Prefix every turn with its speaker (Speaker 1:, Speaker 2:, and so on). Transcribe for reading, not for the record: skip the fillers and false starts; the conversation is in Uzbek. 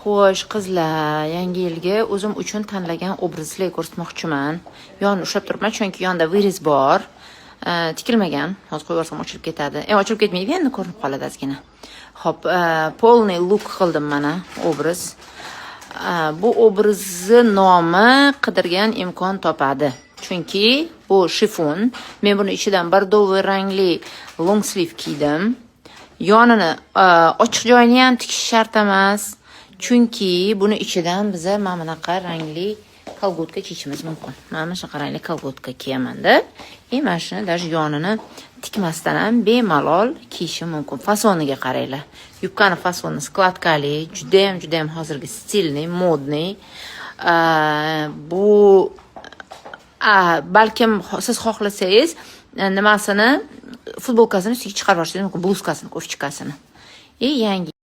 Speaker 1: Xo'sh, qizlar, yangi yilga o'zim uchun tanlagan obrazni ko'rsatmoqchiman. Yonni ushlab turibman, chunki yonda viriz bor. Tikilmagan. Hozir qo'yib yuborsam ochilib ketadi. Ochilib ketmaydi, endi ko'rinib qoladi ozgina. Xo'p, polniy look qildim mana obraz. Bu obrazni nomi qidirgan imkon topadi. Chunki bu shifon. Men buni ichidan bordoviy rangli long sleeve kiydim. Yonini ochiq joyini ham tikish shart emas. Chunki buni ichidan biza mana bunaqa rangli kolgotka kiyishimiz mumkin. Mana shunaqa rangli kolgotka kiyaman-da. Mana shuni даже yonini tikmasdan ham bemalol kiyishim mumkin. Fasoniga qaranglar. Yubkani fasoni skladkali, juda ham hozirgi stilni, modniy. Bu balkim siz xohlasangiz nimasini futbolkasini ustiga chiqarib yuborishingiz mumkin, bluzkasini, kofchikasini. Yangi